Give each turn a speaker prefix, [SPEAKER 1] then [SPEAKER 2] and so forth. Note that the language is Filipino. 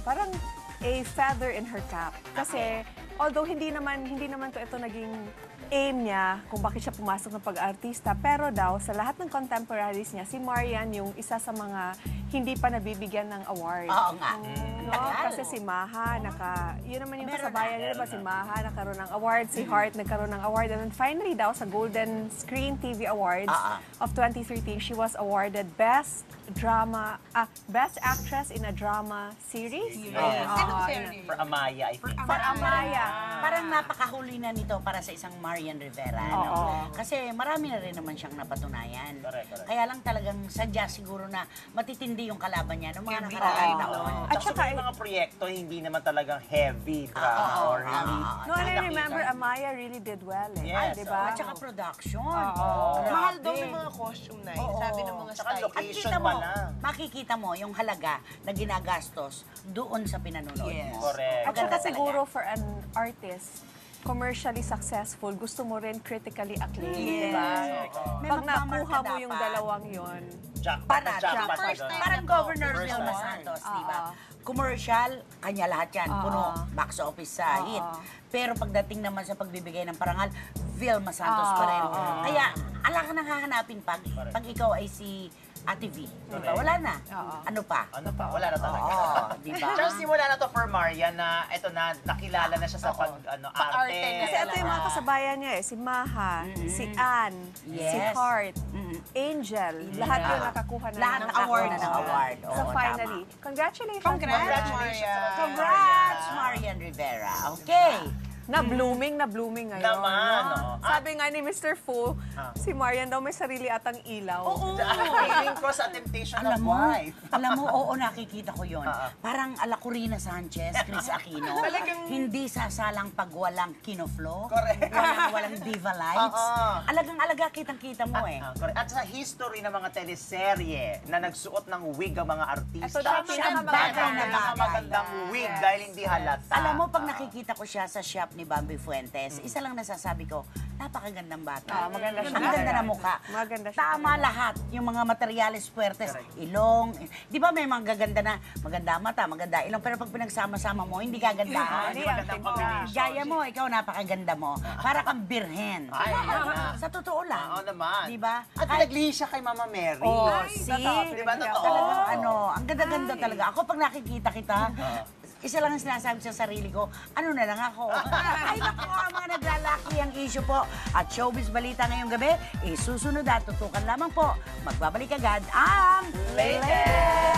[SPEAKER 1] Parang a feather in her cap. Kasi although hindi naman ito naging aim niya kung bakit siya pumasok ng pag-artista, pero daw sa lahat ng contemporaries niya, si Marian yung isa sa mga hindi pa nabibigyan ng award.
[SPEAKER 2] Oo nga.
[SPEAKER 1] No? Kasi si Maha, yun naman yung kasabayan niya, diba? Si Maha nagkaroon ng award, si Heart nagkaroon ng award, and then finally daw sa Golden Screen TV Awards of 2013, she was awarded Best Actress in a Drama Series.
[SPEAKER 3] Anong series?
[SPEAKER 4] For Amaya, I think.
[SPEAKER 1] For Amaya.
[SPEAKER 2] Parang napakahuli na nito para sa isang Marian Rivera. No? Kasi marami na rin naman siyang napatunayan.
[SPEAKER 4] Correct.
[SPEAKER 2] Kaya lang talagang sadya siguro na matitindi yung kalaban niya ng mga nakaraang taon.
[SPEAKER 4] At saka yung mga proyekto, hindi naman talagang heavy drama or hindi.
[SPEAKER 1] No, and I remember Amaya really did well.
[SPEAKER 4] Yes.
[SPEAKER 1] Diba?
[SPEAKER 2] At saka production.
[SPEAKER 3] Mahal daw ng mga costume na yun. Sabi ng mga
[SPEAKER 4] Tsaka
[SPEAKER 3] stylist.
[SPEAKER 4] location
[SPEAKER 2] Kita mo,
[SPEAKER 4] pa lang.
[SPEAKER 2] makikita mo yung halaga na ginagastos doon sa pinanonood mo.
[SPEAKER 4] Correct.
[SPEAKER 1] At saka siguro for an artist, commercially successful, gusto mo rin critically acclaimed, diba?
[SPEAKER 2] May
[SPEAKER 1] Pag
[SPEAKER 2] magmamarka
[SPEAKER 1] nakuha mo yung
[SPEAKER 2] dapat.
[SPEAKER 1] dalawang yon,
[SPEAKER 4] Jackpot
[SPEAKER 3] First
[SPEAKER 4] na
[SPEAKER 3] time.
[SPEAKER 4] doon.
[SPEAKER 2] Parang Governor
[SPEAKER 4] First
[SPEAKER 2] Vilma
[SPEAKER 4] time.
[SPEAKER 2] Santos, di ba? Commercial, kanya lahat yan. Puno, box office sa hit. Pero pagdating naman sa pagbibigay ng parangal, Vilma Santos pa rin. Kaya, ala ka nang hahanapin pag ikaw ay si Ate V. Diba? Wala na. Ano pa?
[SPEAKER 4] Ano pa? Wala na talaga.
[SPEAKER 2] Oo, di ba?
[SPEAKER 4] Pero simula na to for Marian na ito na, nakilala na siya sa arte.
[SPEAKER 1] Kasi ito yung mga kasabayan niya si Maha, si Ann, si
[SPEAKER 2] Yes.
[SPEAKER 1] Heart, Angel, lahat yun nakakuha na
[SPEAKER 2] Lahat
[SPEAKER 1] ng
[SPEAKER 2] nakakuha na ng award.
[SPEAKER 1] So
[SPEAKER 2] Oo,
[SPEAKER 1] finally, congratulations.
[SPEAKER 3] Congratulations.
[SPEAKER 2] Congrats, Marian Rivera. Okay.
[SPEAKER 1] Na blooming ngayon.
[SPEAKER 4] Naman,
[SPEAKER 1] no? Sabi nga ni Mr. Fu, si Marian daw may sarili atang ilaw.
[SPEAKER 4] Feeling ko sa Temptation of Wife.
[SPEAKER 2] Alam mo, oo, nakikita ko yon. Parang ala Corina Sanchez, Chris Aquino. Hindi sasalang pag walang kinoflo.
[SPEAKER 4] Correct.
[SPEAKER 2] Walang diva lights. Alagang-alaga kitang-kita mo eh.
[SPEAKER 4] Correct. At sa history ng mga teleserye na nagsuot ng wig ang mga artista.
[SPEAKER 1] Ito daw
[SPEAKER 2] pinakamaganda na bagay.
[SPEAKER 4] Magandang wig dahil hindi halata.
[SPEAKER 2] Alam mo, pag nakikita ko siya sa shop ni Bambi Fuentes, isa lang nasasabi ko, napakagandang bata.
[SPEAKER 1] Maganda siya.
[SPEAKER 2] Ang ganda na mukha.
[SPEAKER 1] Maganda siya.
[SPEAKER 2] Tama lahat. Yung mga materyales puertes, ilong. Di ba may mga gaganda na maganda mata, maganda ilong, pero pag pinagsama-sama mo, hindi gaganda.
[SPEAKER 4] Hindi magandang combination.
[SPEAKER 2] Gaya mo, ikaw napakaganda mo. Para kang birhen.
[SPEAKER 4] Ay,
[SPEAKER 2] Sa totoo lang.
[SPEAKER 4] Oo naman.
[SPEAKER 2] Di ba?
[SPEAKER 4] At pinaglihi siya kay Mama Mary.
[SPEAKER 2] Oh,
[SPEAKER 4] Di ba? Totoo.
[SPEAKER 2] Talagang ang ganda-ganda talaga. Ako pag nakikita kita, isa lang ang sinasabi sa sarili ko, ano na lang ako. Ay, naku, mga naglalaki ang issue po. At showbiz balita ngayong gabi, susunod at tutukan lamang po. Magbabalik agad ang
[SPEAKER 4] Latest!